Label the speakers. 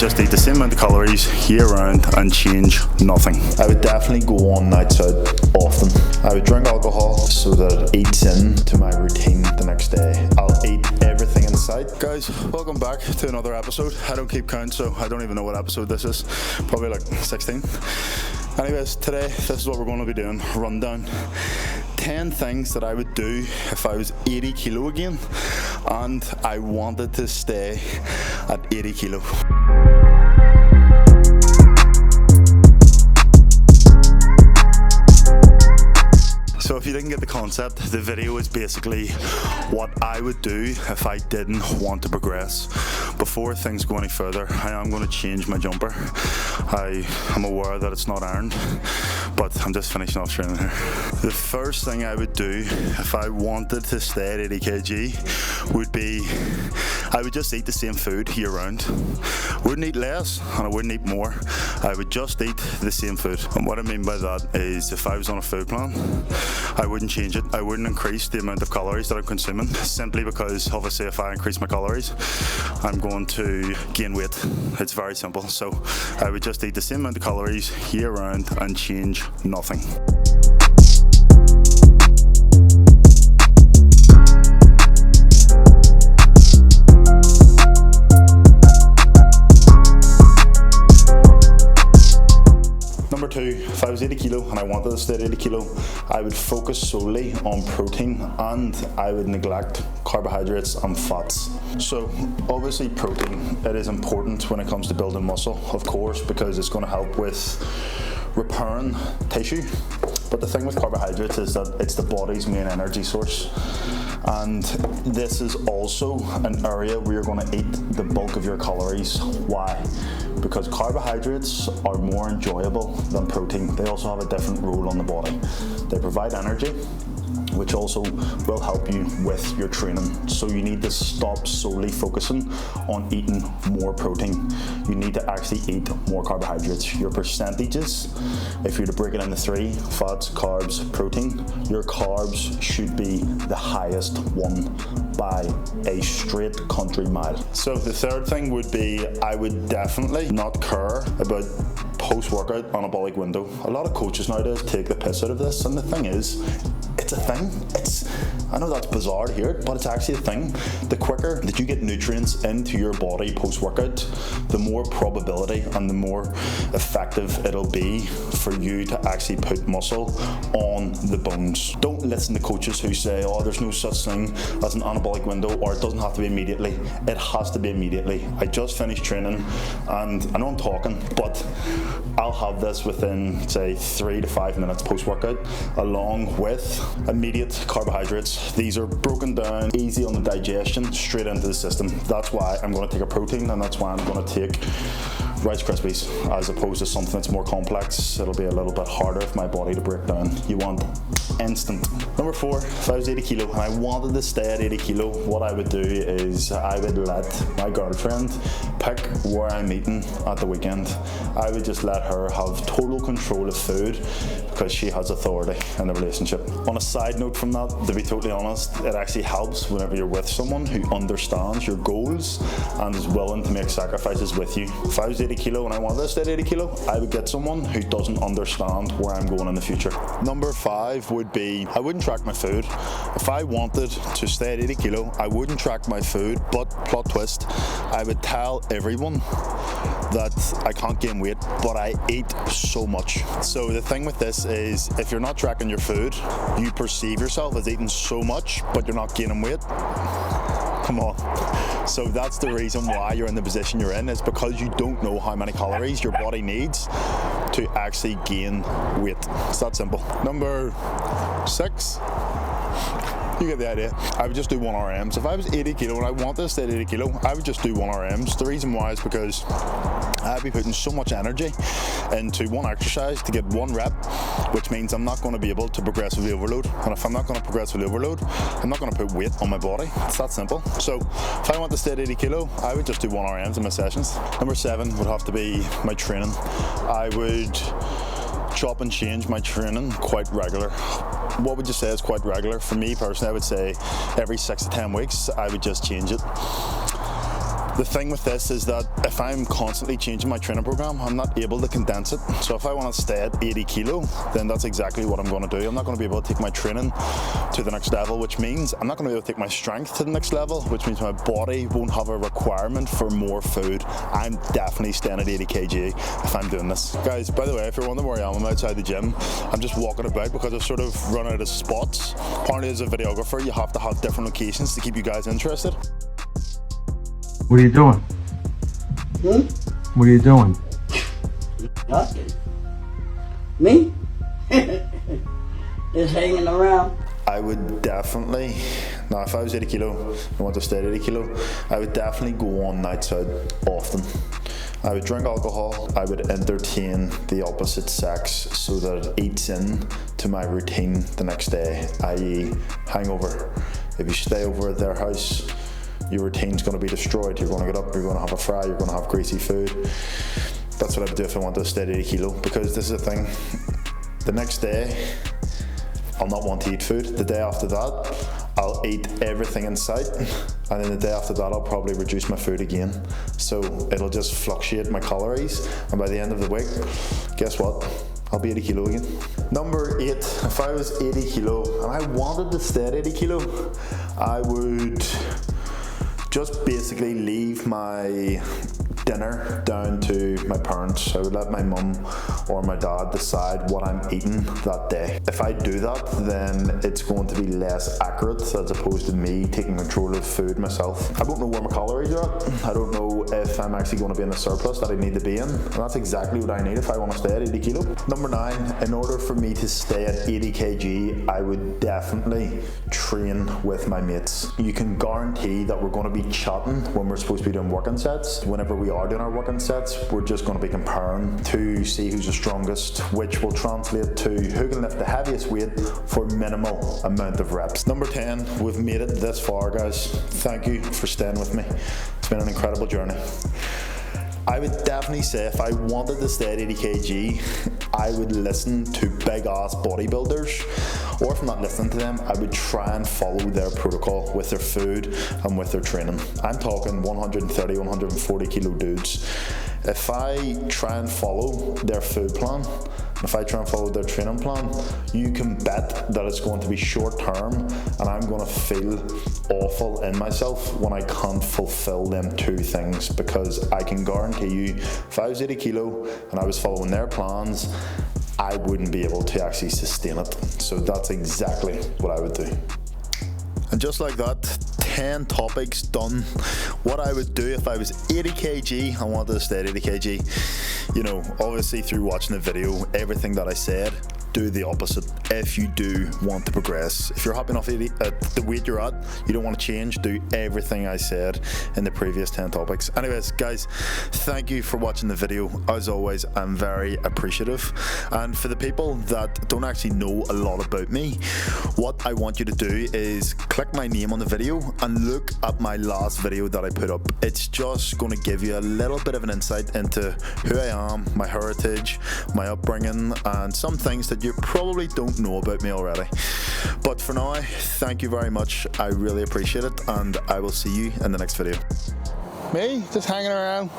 Speaker 1: just eat the same amount of calories year round and change nothing.
Speaker 2: I would definitely go on nights out often. I would drink alcohol so that it eats into my routine the next day. I'll eat everything in sight.
Speaker 1: Guys, welcome back to another episode. I don't keep count, so I don't even know what episode this is. Probably like 16. Anyways, today this is what we're going to be doing. Rundown 10 things that I would do if I was 80 kilo again and I wanted to stay at 80 kilo. So if you didn't get the concept, the video is basically what I would do if I didn't want to progress. Before things go any further, I am going to change my jumper. I am aware that it's not ironed, but I'm just finishing off training here. The first thing I would do if I wanted to stay at 80 kg would be, I would just eat the same food year round. Wouldn't eat less and I wouldn't eat more. I would just eat the same food. And what I mean by that is if I was on a food plan, I wouldn't change it. I wouldn't increase the amount of calories that I'm consuming, simply because obviously if I increase my calories, I'm going to gain weight. It's very simple. So I would just eat the same amount of calories year round and change nothing. Number two, if I was 80 kilo and I wanted to stay at 80 kilo, I would focus solely on protein and I would neglect carbohydrates and fats. So obviously protein, it is important when it comes to building muscle, of course, because it's going to help with repairing tissue. But the thing with carbohydrates is that it's the body's main energy source. And this is also an area where you're going to eat the bulk of your calories. Why? Because carbohydrates are more enjoyable than protein. They also have a different role on the body. They provide energy, which also will help you with your training. So you need to stop solely focusing on eating more protein. You need to actually eat more carbohydrates. Your percentages, if you were to break it into three, fats, carbs, protein, your carbs should be the highest one by a straight country mile. So the third thing would be, I would definitely not care about post-workout anabolic window. A lot of coaches nowadays take the piss out of this, and the thing is, it's a thing. I know that's bizarre to hear it, but it's actually a thing. The quicker that you get nutrients into your body post-workout, the more probability and the more effective it'll be for you to actually put muscle on the bones. Don't listen to coaches who say, oh, there's no such thing as an anabolic window, or it doesn't have to be immediately. It has to be immediately. I just finished training, and I know I'm talking, but I'll have this within, say, 3 to 5 minutes post-workout, along with immediate carbohydrates. These are broken down, easy on the digestion, straight into the system. That's why I'm going to take a protein, and that's why I'm going to take Rice Krispies, as opposed to something that's more complex. It'll be a little bit harder for my body to break down. You want instant. Number 4, if I was 80 kilo and I wanted to stay at 80 kilo, what I would do is I would let my girlfriend pick where I'm eating at the weekend. I would just let her have total control of food because she has authority in the relationship. On a side note from that, to be totally honest, it actually helps whenever you're with someone who understands your goals and is willing to make sacrifices with you. If I was 80 kilo and I wanted to stay at 80 kilo, I would get someone who doesn't understand where I'm going in the future. Number 5 would be, I wouldn't track my food. If I wanted to stay at 80 kilo, I wouldn't track my food, but plot twist, I would tell everyone that I can't gain weight, but I eat so much. So the thing with this is, if you're not tracking your food, you perceive yourself as eating so much, but you're not gaining weight. Come on. So that's the reason why you're in the position you're in, is because you don't know how many calories your body needs to actually gain weight. It's that simple. Number 6. You get the idea. I would just do 1 RMs. If I was 80 kilo and I wanted to stay at 80 kilo, I would just do 1 RMs. The reason why is because I'd be putting so much energy into one exercise to get 1 rep, which means I'm not going to be able to progressively overload. And if I'm not going to progressively overload, I'm not going to put weight on my body. It's that simple. So if I want to stay at 80 kilo, I would just do 1 RMs in my sessions. Number 7 would have to be my training. I would chop and change my training quite regular. What would you say is quite regular? For me personally, I would say every 6 to 10 weeks, I would just change it. The thing with this is that if I'm constantly changing my training program, I'm not able to condense it. So if I want to stay at 80 kilo, then that's exactly what I'm going to do. I'm not going to be able to take my training to the next level, which means I'm not going to be able to take my strength to the next level, which means my body won't have a requirement for more food. I'm definitely staying at 80 kg if I'm doing this. Guys, by the way, if you're wondering where I am, I'm outside the gym. I'm just walking about because I've sort of run out of spots. Apparently as a videographer, you have to have different locations to keep you guys interested.
Speaker 3: What are you doing? What are you doing?
Speaker 4: Nothing. Me? Just hanging around.
Speaker 1: I would definitely, now if I was 80 kilo, I want to stay at 80 kilo, I would definitely go on nights out often. I would drink alcohol, I would entertain the opposite sex so that it eats in to my routine the next day, i.e. hangover. If you stay over at their house, your routine's going to be destroyed. You're going to get up, you're going to have a fry, you're going to have greasy food. That's what I would do if I wanted to stay at 80 kilo, because this is the thing. The next day, I'll not want to eat food. The day after that, I'll eat everything in sight. And then the day after that, I'll probably reduce my food again. So it'll just fluctuate my calories. And by the end of the week, guess what? I'll be 80 kilo again. Number 8, if I was 80 kilo and I wanted to stay at 80 kilo, I would just basically leave my dinner down to my parents. I would let my mum or my dad decide what I'm eating that day. If I do that, then it's going to be less accurate as opposed to me taking control of food myself. I don't know where my calories are at. I don't know if I'm actually going to be in the surplus that I need to be in. And that's exactly what I need if I want to stay at 80 kilo. Number 9, in order for me to stay at 80 kg, I would definitely train with my mates. You can guarantee that we're going to be chatting when we're supposed to be doing working sets. Whenever we are doing our working sets, we're just going to be comparing to see who's the strongest, which will translate to who can lift the heaviest weight for minimal amount of reps. Number 10, we've made it this far, guys. Thank you for staying with me. It's been an incredible journey. I would definitely say if I wanted to stay at 80 kg, I would listen to big ass bodybuilders, or if I'm not listening to them, I would try and follow their protocol with their food and with their training. I'm talking 130, 140 kilo dudes. If I try and follow their food plan, if I try and follow their training plan, you can bet that it's going to be short term and I'm going to feel awful in myself when I can't fulfill them two things, because I can guarantee you if I was 80 kilo and I was following their plans, I wouldn't be able to actually sustain it. So that's exactly what I would do. And just like that, 10 topics done. What I would do if I was 80 kg, I wanted to stay at 80 kg. You know, obviously through watching the video, everything that I said, do the opposite if you do want to progress. If you're happy enough at the weight you're at, you don't want to change, do everything I said in the previous 10 topics. Anyways, guys, thank you for watching the video. As always, I'm very appreciative. And for the people that don't actually know a lot about me, what I want you to do is click my name on the video and look at my last video that I put up. It's just going to give you a little bit of an insight into who I am, my heritage, my upbringing, and some things that you probably don't know about me already. But for now, thank you very much. I really appreciate it, and I will see you in the next video. Me? Just hanging around.